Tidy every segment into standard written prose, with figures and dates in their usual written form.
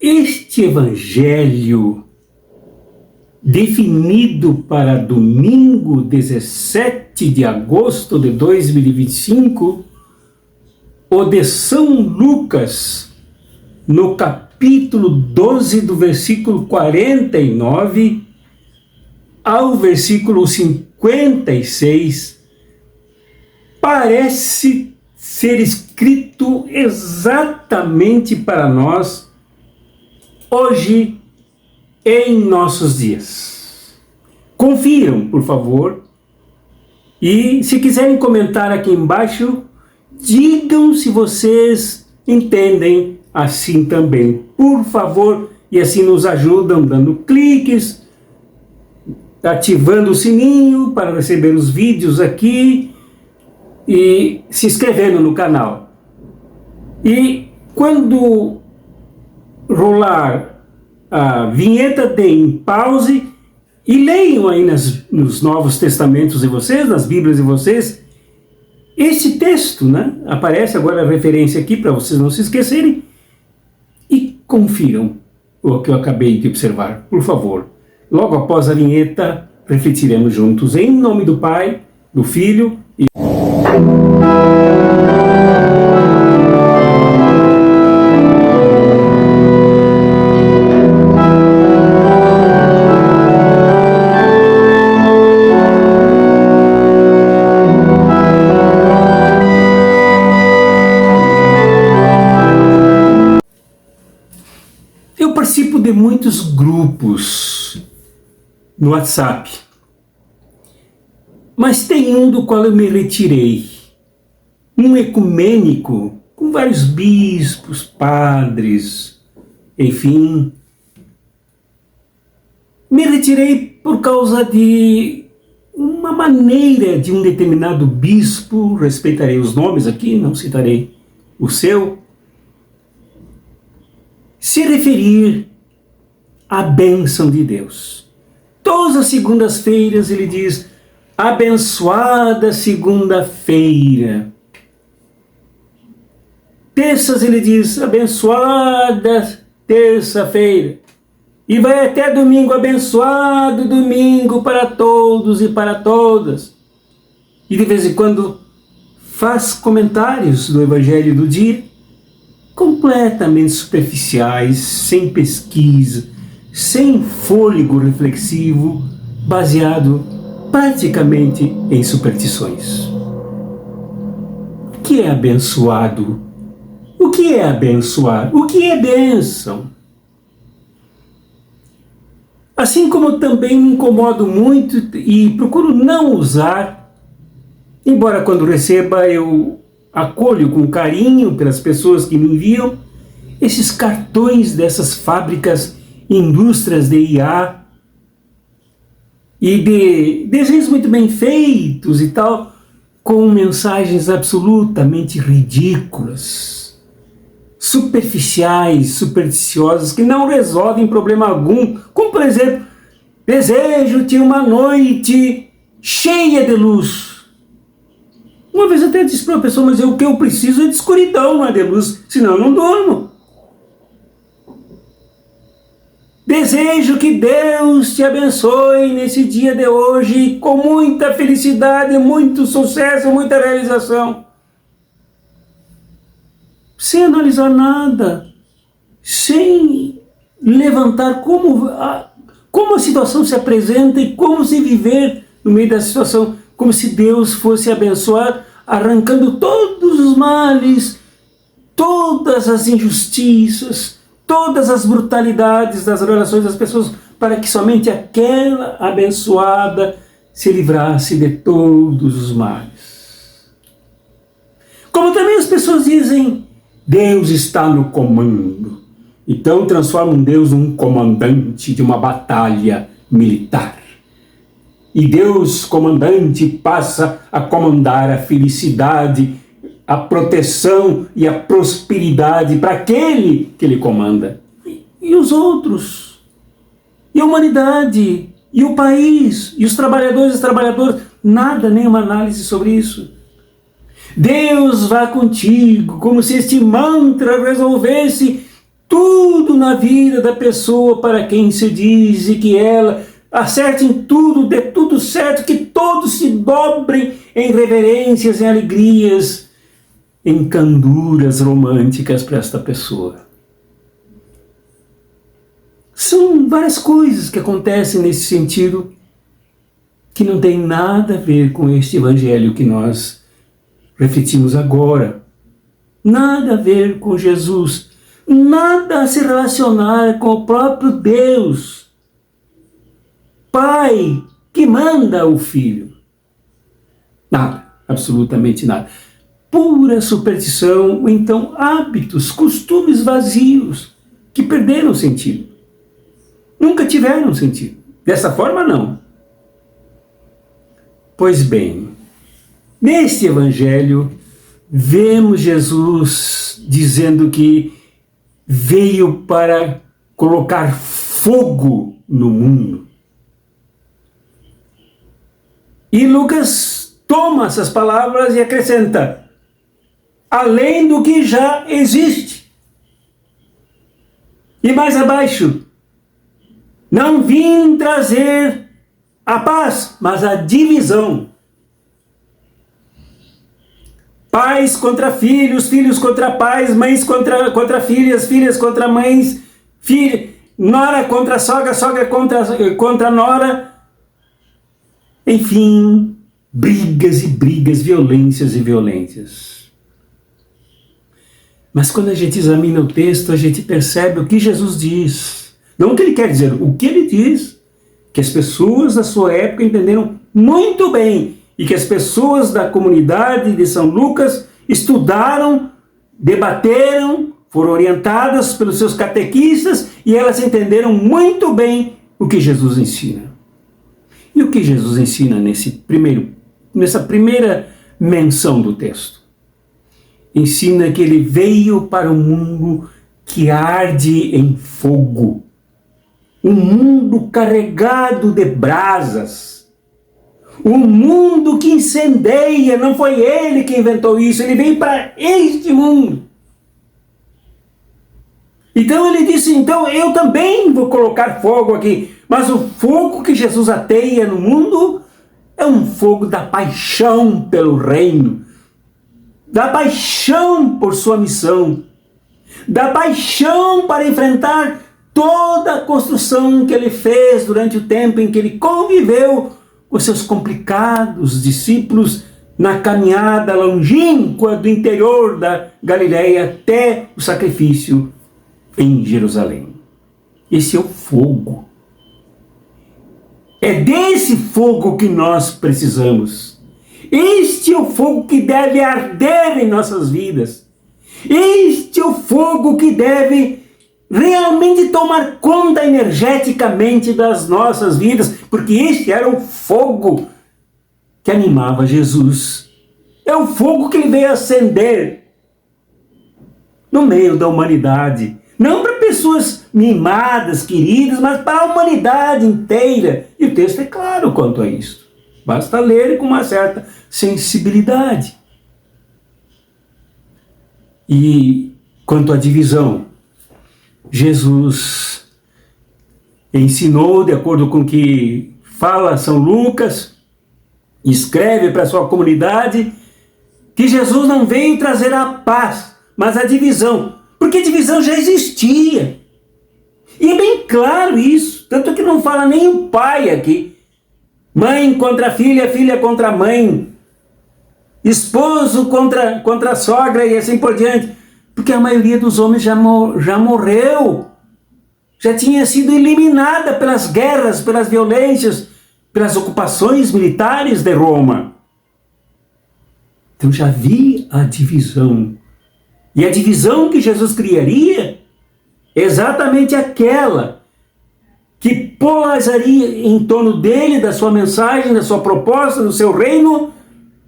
Este evangelho, definido para domingo 17 de agosto de 2025, o de São Lucas, no capítulo 12, do versículo 49 ao versículo 56, parece ser escrito exatamente para nós hoje, em nossos dias. Confiram, por favor, e se quiserem comentar aqui embaixo, digam se vocês entendem assim também, por favor, e assim nos ajudam dando cliques, ativando o sininho para receber os vídeos aqui e se inscrevendo no canal. E quando rolar a vinheta, deem pause e leiam aí nos Novos Testamentos de vocês, nas Bíblias de vocês, esse texto, né? Aparece agora a referência aqui para vocês não se esquecerem, e confiram o que eu acabei de observar, por favor. Logo após a vinheta, refletiremos juntos em nome do Pai, do Filho e... Eu participo de muitos grupos no WhatsApp, mas tem um do qual eu me retirei, um ecumênico com vários bispos, padres, enfim. Me retirei por causa de uma maneira de um determinado bispo, respeitarei os nomes aqui, não citarei o seu, se referir à bênção de Deus. Todas as segundas-feiras ele diz, abençoada segunda-feira. Terças ele diz, abençoada terça-feira. E vai até domingo, abençoado domingo para todos e para todas. E de vez em quando faz comentários do evangelho do dia, completamente superficiais, sem pesquisa, sem fôlego reflexivo, baseado praticamente em superstições. O que é abençoado? O que é abençoar? O que é bênção? Assim como também me incomodo muito e procuro não usar, embora quando receba eu acolho com carinho pelas pessoas que me enviam, esses cartões dessas fábricas, indústrias de IA e de desenhos muito bem feitos e tal, com mensagens absolutamente ridículas, superficiais, supersticiosas, que não resolvem problema algum, como por exemplo, desejo-te uma noite cheia de luz. Uma vez até disse para uma pessoa, mas o que eu preciso é de escuridão, não é de luz, senão eu não durmo. Desejo que Deus te abençoe nesse dia de hoje, com muita felicidade, muito sucesso, muita realização. Sem analisar nada, sem levantar como a situação se apresenta e como se viver no meio da situação, como se Deus fosse abençoar, arrancando todos os males, todas as injustiças, todas as brutalidades das relações das pessoas, para que somente aquela abençoada se livrasse de todos os males. Como também as pessoas dizem, Deus está no comando. Então transformam Deus num comandante de uma batalha militar. E Deus, comandante, passa a comandar a felicidade, a proteção e a prosperidade para aquele que ele comanda. E os outros? E a humanidade? E o país? E os trabalhadores e as trabalhadoras? Nada, nenhuma análise sobre isso. Deus vá contigo, como se este mantra resolvesse tudo na vida da pessoa para quem se diz e que ela acerte em tudo, dê tudo certo, que todos se dobrem em reverências, em alegrias, em canduras românticas para esta pessoa. São várias coisas que acontecem nesse sentido que não tem nada a ver com este evangelho que nós refletimos agora. Nada a ver com Jesus. Nada a se relacionar com o próprio Deus. Pai que manda o Filho. Nada, absolutamente nada. Pura superstição, ou então hábitos, costumes vazios, que perderam sentido. Nunca tiveram sentido. Dessa forma, não. Pois bem, neste evangelho, vemos Jesus dizendo que veio para colocar fogo no mundo. E Lucas toma essas palavras e acrescenta: além do que já existe. E mais abaixo, não vim trazer a paz, mas a divisão. Pais contra filhos, filhos contra pais, mães contra filhas, filhas contra mães, nora contra sogra, sogra contra nora. Enfim, brigas e brigas, violências e violências. Mas quando a gente examina o texto, a gente percebe o que Jesus diz. Não o que ele quer dizer, o que ele diz. Que as pessoas da sua época entenderam muito bem e que as pessoas da comunidade de São Lucas estudaram, debateram, foram orientadas pelos seus catequistas e elas entenderam muito bem o que Jesus ensina. E o que Jesus ensina nessa primeira menção do texto? Ensina que ele veio para um mundo que arde em fogo. Um mundo carregado de brasas. Um mundo que incendeia. Não foi ele que inventou isso. Ele veio para este mundo. Então ele disse, então eu também vou colocar fogo aqui. Mas o fogo que Jesus ateia no mundo é um fogo da paixão pelo reino. Da paixão por sua missão. Da paixão para enfrentar toda a construção que ele fez durante o tempo em que ele conviveu com seus complicados discípulos na caminhada longínqua do interior da Galileia até o sacrifício em Jerusalém. Esse é o fogo. É desse fogo que nós precisamos. Este é o fogo que deve arder em nossas vidas. Este é o fogo que deve realmente tomar conta energeticamente das nossas vidas, porque este era o fogo que animava Jesus. É o fogo que ele veio acender no meio da humanidade. Não para pessoas mimadas, queridas, mas para a humanidade inteira. E o texto é claro quanto a isso. Basta ler com uma certa sensibilidade. E quanto à divisão, Jesus ensinou, de acordo com o que fala São Lucas, escreve para a sua comunidade, que Jesus não veio trazer a paz, mas a divisão, porque a divisão já existia. E é bem claro isso, tanto que não fala nem o pai aqui. Mãe contra filha, filha contra mãe, esposo contra sogra e assim por diante. Porque a maioria dos homens já morreu, já tinha sido eliminada pelas guerras, pelas violências, pelas ocupações militares de Roma. Então já havia a divisão. E a divisão que Jesus criaria é exatamente aquela que polarizaria em torno dele, da sua mensagem, da sua proposta, do seu reino,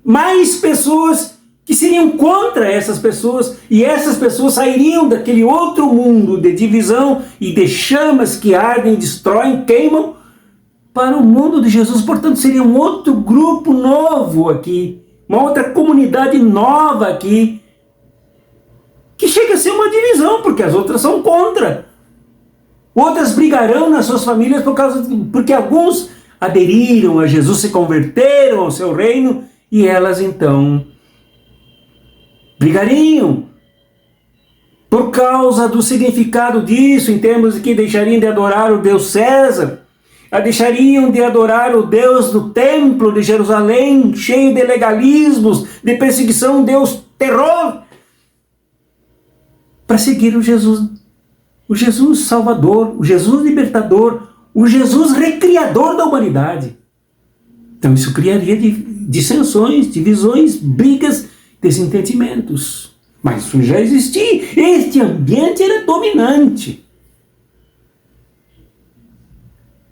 mais pessoas que seriam contra essas pessoas, e essas pessoas sairiam daquele outro mundo de divisão e de chamas que ardem, destroem, queimam, para o mundo de Jesus. Portanto, seria um outro grupo novo aqui, uma outra comunidade nova aqui, que chega a ser uma divisão, porque as outras são contra. Outras brigarão nas suas famílias porque alguns aderiram a Jesus, se converteram ao seu reino, e elas então brigariam por causa do significado disso, em termos de que deixariam de adorar o Deus César, deixariam de adorar o Deus do templo de Jerusalém, cheio de legalismos, de perseguição, Deus terror, para seguir o Jesus Salvador, o Jesus Libertador, o Jesus Recriador da humanidade. Então isso criaria dissensões, divisões, brigas, desentendimentos. Mas isso já existia. Este ambiente era dominante.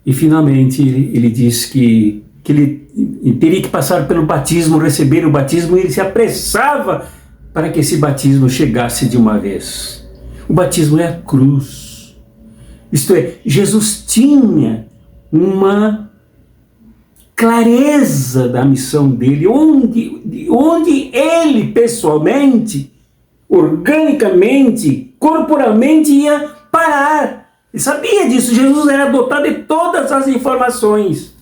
E finalmente ele diz que ele teria que passar pelo batismo, receber o batismo, e ele se apressava para que esse batismo chegasse de uma vez. O batismo é a cruz. Isto é, Jesus tinha uma clareza da missão dele, onde ele pessoalmente, organicamente, corporalmente ia parar. Ele sabia disso, Jesus era dotado de todas as informações.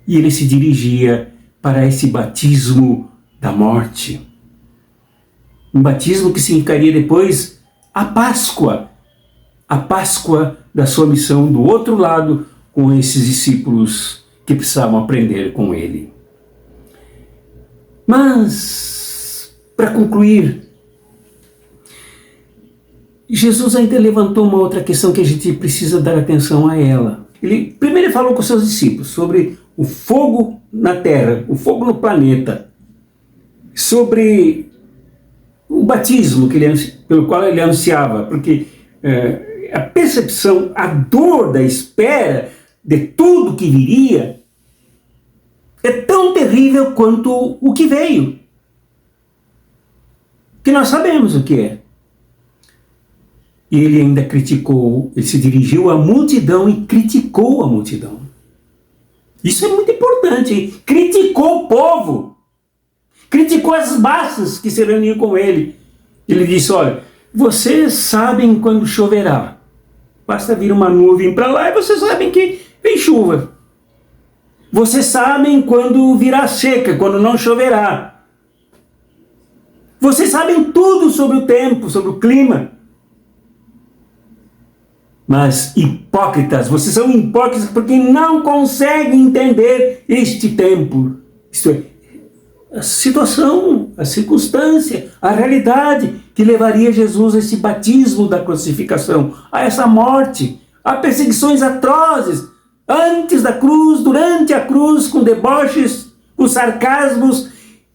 E ele se dirigia para esse batismo da morte. Um batismo que significaria depois a Páscoa da sua missão do outro lado, com esses discípulos que precisavam aprender com ele. Mas, para concluir, Jesus ainda levantou uma outra questão que a gente precisa dar atenção a ela. Primeiro ele falou com seus discípulos sobre o fogo na terra, o fogo no planeta, sobre o batismo pelo qual ele anunciava, porque a percepção, a dor da espera de tudo que viria é tão terrível quanto o que veio, que nós sabemos o que é. E ele ainda criticou, ele se dirigiu à multidão e criticou a multidão. Isso é muito importante, hein? Criticou o povo, criticou as massas que se reuniam com ele. Ele disse: olha, vocês sabem quando choverá, basta vir uma nuvem para lá e vocês sabem que vem chuva. Vocês sabem quando virá seca, quando não choverá. Vocês sabem tudo sobre o tempo, sobre o clima. Mas hipócritas, vocês são hipócritas porque não conseguem entender este tempo. Isto é, a situação, a circunstância, a realidade que levaria Jesus a esse batismo da crucificação, a essa morte, a perseguições atrozes, antes da cruz, durante a cruz, com deboches, com sarcasmos,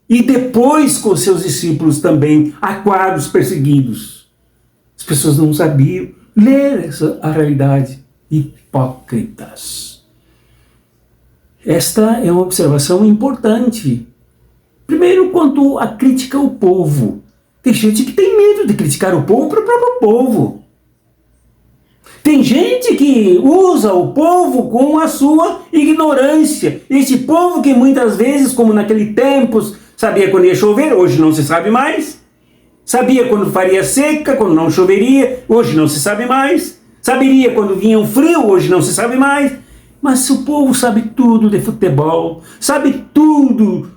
e depois com seus discípulos também, aquados, perseguidos. As pessoas não sabiam ler a realidade. Hipócritas. Esta é uma observação importante. Primeiro, quanto à crítica ao povo. Tem gente que tem medo de criticar o povo para o próprio povo. Tem gente que usa o povo com a sua ignorância. Esse povo que muitas vezes, como naquele tempo, sabia quando ia chover, hoje não se sabe mais. Sabia quando faria seca, quando não choveria, hoje não se sabe mais. Saberia quando vinha um frio, hoje não se sabe mais. Mas o povo sabe tudo de futebol, sabe tudo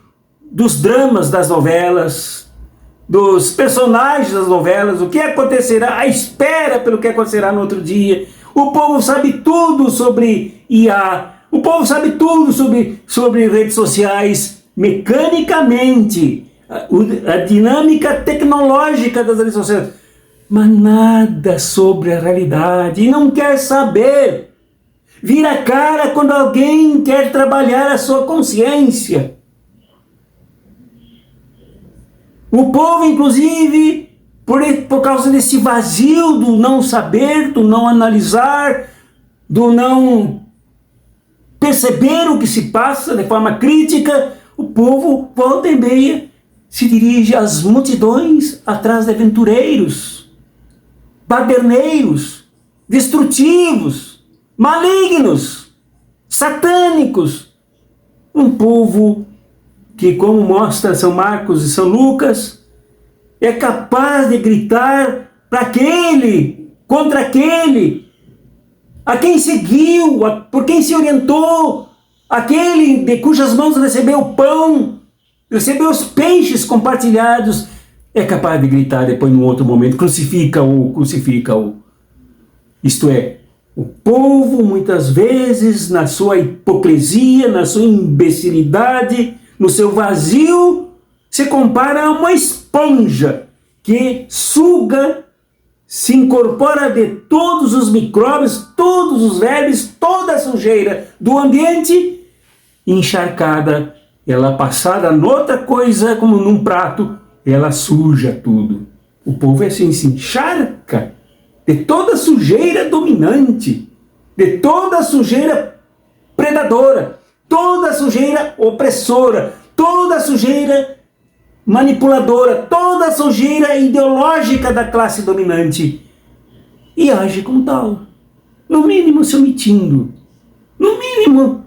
dos dramas das novelas, dos personagens das novelas, o que acontecerá, a espera pelo que acontecerá no outro dia. O povo sabe tudo sobre IA, o povo sabe tudo sobre redes sociais, mecanicamente, a dinâmica tecnológica das redes sociais, mas nada sobre a realidade, e não quer saber. Vira a cara quando alguém quer trabalhar a sua consciência. O povo, inclusive, por causa desse vazio do não saber, do não analisar, do não perceber o que se passa de forma crítica, o povo, volta e meia, se dirige às multidões atrás de aventureiros, baderneiros, destrutivos, malignos, satânicos. Um povo que, como mostra São Marcos e São Lucas, é capaz de gritar para aquele contra aquele a quem seguiu, por quem se orientou, aquele de cujas mãos recebeu o pão, recebeu os peixes compartilhados, é capaz de gritar depois, num outro momento, crucifica-o, crucifica-o. Isto é, o povo, muitas vezes, na sua hipocrisia, na sua imbecilidade, no seu vazio, se compara a uma esponja que suga, se incorpora de todos os micróbios, todos os vermes, toda a sujeira do ambiente, encharcada, ela passada noutra coisa, como num prato, ela suja tudo. O povo é assim, se encharca de toda a sujeira dominante, de toda a sujeira predadora, toda a sujeira opressora, toda a sujeira manipuladora, toda a sujeira ideológica da classe dominante, e age como tal, no mínimo se omitindo, no mínimo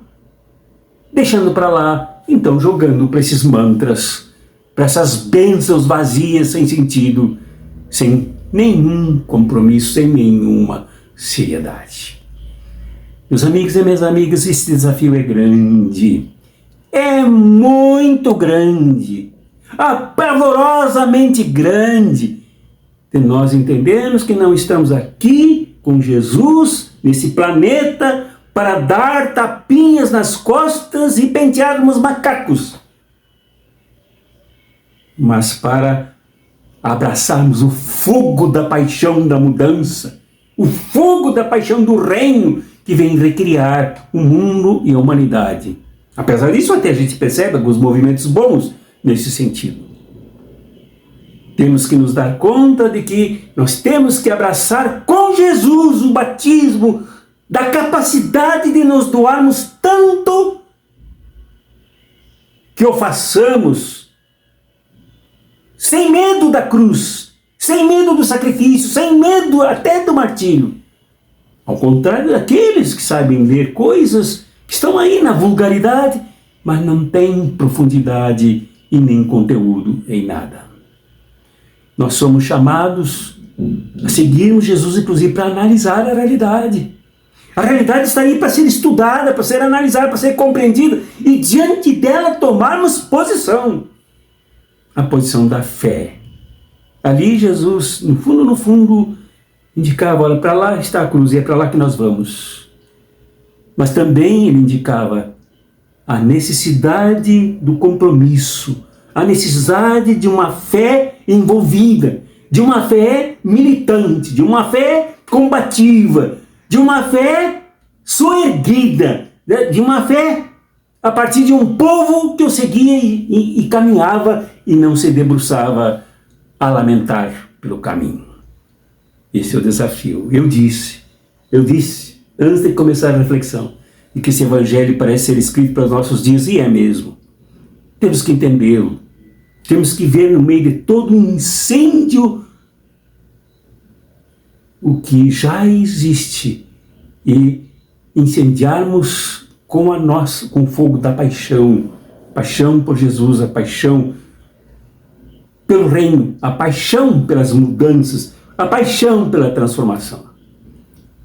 deixando para lá, então jogando para esses mantras, para essas bênçãos vazias sem sentido, sem nenhum compromisso, sem nenhuma seriedade. Meus amigos e minhas amigas, esse desafio é grande, é muito grande, apavorosamente grande, de nós entendermos que não estamos aqui com Jesus, nesse planeta, para dar tapinhas nas costas e pentearmos macacos, mas para abraçarmos o fogo da paixão da mudança, o fogo da paixão do reino que vem recriar o mundo e a humanidade. Apesar disso, até a gente percebe alguns movimentos bons nesse sentido. Temos que nos dar conta de que nós temos que abraçar com Jesus o batismo da capacidade de nos doarmos tanto que o façamos sem medo da cruz, sem medo do sacrifício, sem medo até do martírio. Ao contrário daqueles que sabem ler coisas que estão aí na vulgaridade, mas não têm profundidade e nem conteúdo em nada. Nós somos chamados a seguirmos Jesus, inclusive, para analisar a realidade. A realidade está aí para ser estudada, para ser analisada, para ser compreendida, e diante dela tomarmos posição. A posição da fé. Ali Jesus, no fundo, indicava, olha, para lá está a cruz e é para lá que nós vamos. Mas também ele indicava a necessidade do compromisso, a necessidade de uma fé envolvida, de uma fé militante, de uma fé combativa, de uma fé soerguida, de uma fé a partir de um povo que eu seguia e caminhava e não se debruçava a lamentar pelo caminho. Esse é o desafio. Eu disse, antes de começar a reflexão, de que esse evangelho parece ser escrito para os nossos dias, e é mesmo. Temos que entendê-lo. Temos que ver no meio de todo um incêndio o que já existe e incendiarmos com o fogo da paixão por Jesus, a paixão pelo reino, a paixão pelas mudanças, a paixão pela transformação.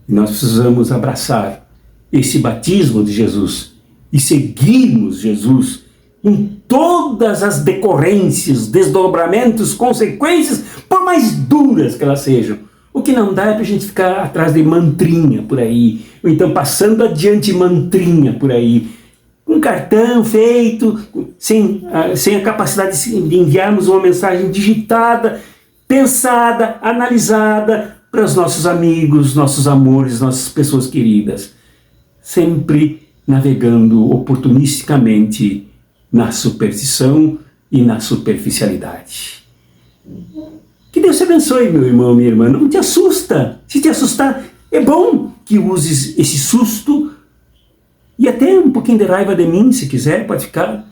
E nós precisamos abraçar esse batismo de Jesus e seguirmos Jesus com todas as decorrências, desdobramentos, consequências, por mais duras que elas sejam. O que não dá é para a gente ficar atrás de mantrinha por aí, ou então passando adiante mantrinha por aí, um cartão feito, sem a capacidade de enviarmos uma mensagem digitada, pensada, analisada para os nossos amigos, nossos amores, nossas pessoas queridas. Sempre navegando oportunisticamente na superstição e na superficialidade. Que Deus te abençoe, meu irmão, minha irmã. Não te assusta. Se te assustar, é bom que uses esse susto e até um pouquinho de raiva de mim, se quiser, pode ficar,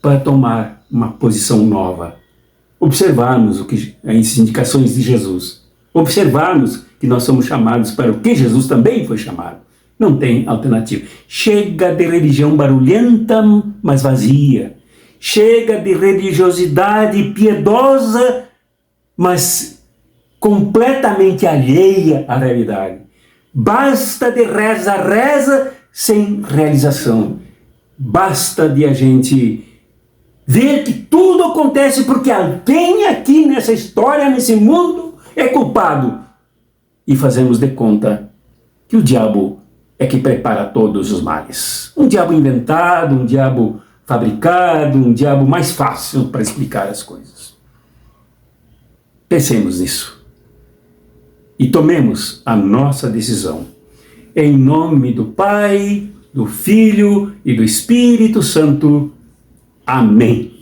para tomar uma posição nova. Observarmos as indicações de Jesus. Observarmos que nós somos chamados para o que Jesus também foi chamado. Não tem alternativa. Chega de religião barulhenta, mas vazia. Chega de religiosidade piedosa, mas completamente alheia à realidade. Basta de reza sem realização. Basta de a gente ver que tudo acontece porque alguém aqui nessa história, nesse mundo, é culpado. E fazemos de conta que o diabo é que prepara todos os males. Um diabo inventado, um diabo fabricado, um diabo mais fácil para explicar as coisas. Pensemos nisso. E tomemos a nossa decisão. Em nome do Pai, do Filho e do Espírito Santo. Amém.